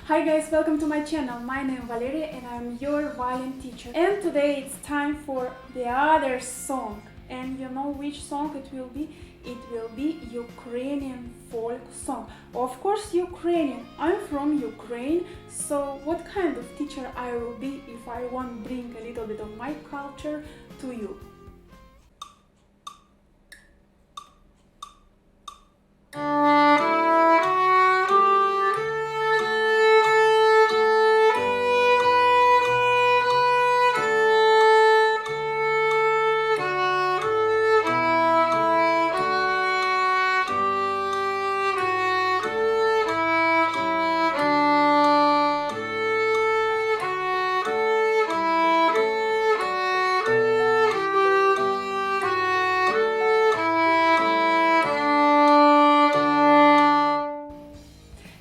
Hi guys, welcome to my channel. My name is Valeria and I'm your violin teacher. And today it's time for the other song. And you know which song it will be? It will be Ukrainian folk song. Of course Ukrainian. I'm from Ukraine, so what kind of teacher I will be if I won't bring a little bit of my culture to you?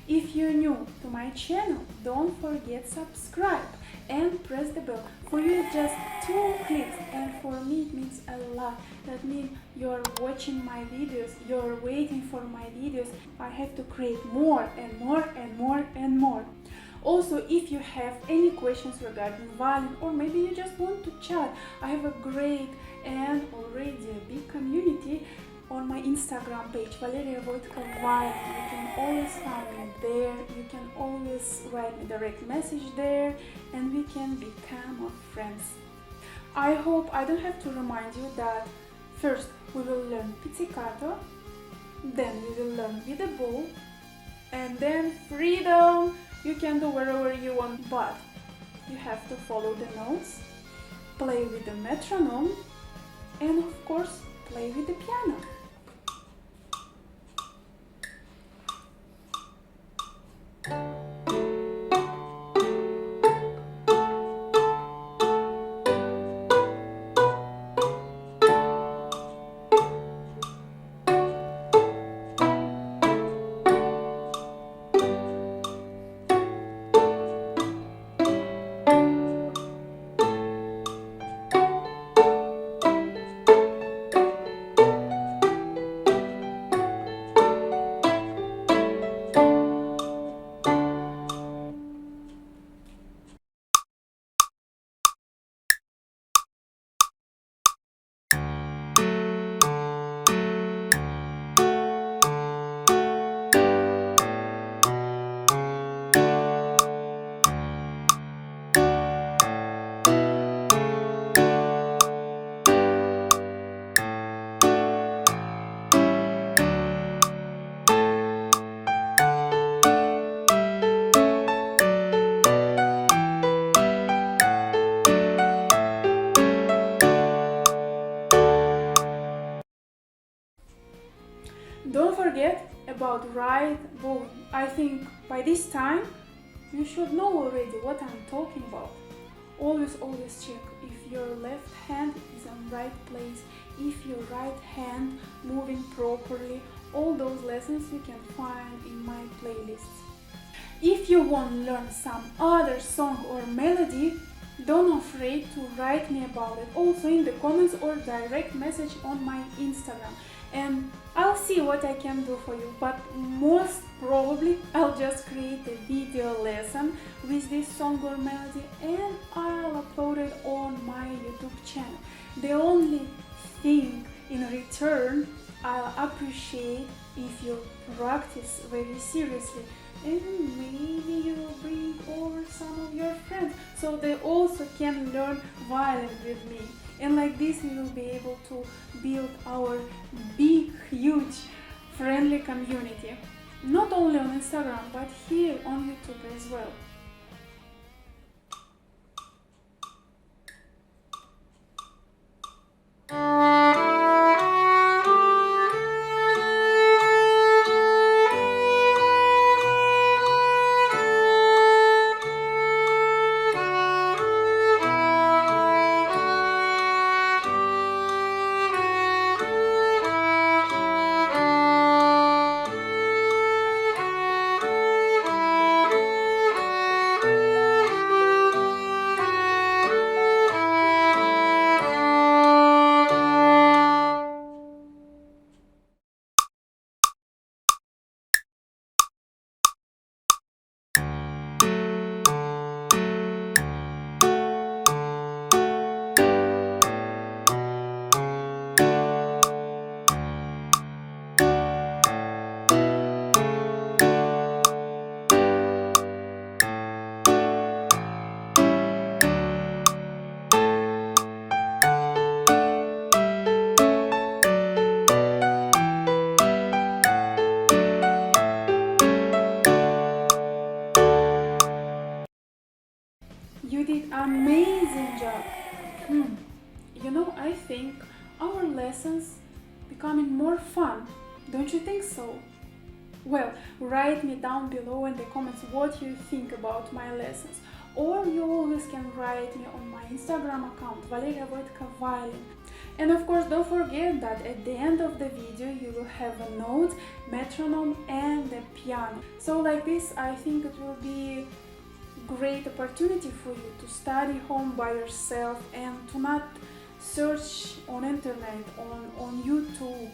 If you're new to my channel, don't forget subscribe and press the bell. For you it's just 2 clicks and for me it means a lot. That means you're watching my videos, you're waiting for my videos. I have to create more and more and more and more. Also, if you have any questions regarding violin or maybe you just want to chat, I have a great and already a big community on my Instagram page, valeriiavoitko. You can always find me there, you can always write me direct message there and we can become friends. I hope I don't have to remind you that first we will learn pizzicato, then we will learn with the bow, and then freedom you can do wherever you want, but you have to follow the notes, play with the metronome, and of course play with the piano. Don't forget about right bowing. I think by this time you should know already what I'm talking about. Always check if your left hand is on right place, if your right hand moving properly. All those lessons you can find in my playlists. If you want to learn some other song or melody, don't afraid to write me about it also in the comments or direct message on my Instagram, and I'll see what I can do for you. But most probably I'll just create a video lesson with this song or melody and I'll upload it on my YouTube channel. The only thing in return, I'll appreciate if you practice very seriously, and maybe you will bring over some of your friends so they also can learn violin with me. And like this we will be able to build our big, huge, friendly community. Not only on Instagram, but here on YouTube as well. You did amazing job. You know, I think our lessons becoming more fun. Don't you think so? Well, write me down below in the comments what you think about my lessons. Or you always can write me on my Instagram account, valeriiavoitko violin. And of course, don't forget that at the end of the video you will have a note, metronome and the piano. So like this, I think it will be great opportunity for you to study home by yourself and to not search on internet, on YouTube,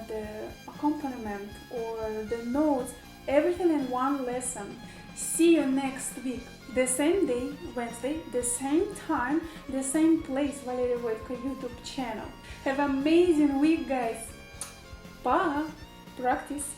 the accompaniment or the notes, everything in one lesson. See you next week, the same day, Wednesday, the same time, the same place, valeriiavoitko YouTube channel. Have an amazing week, guys. Bye. Practice.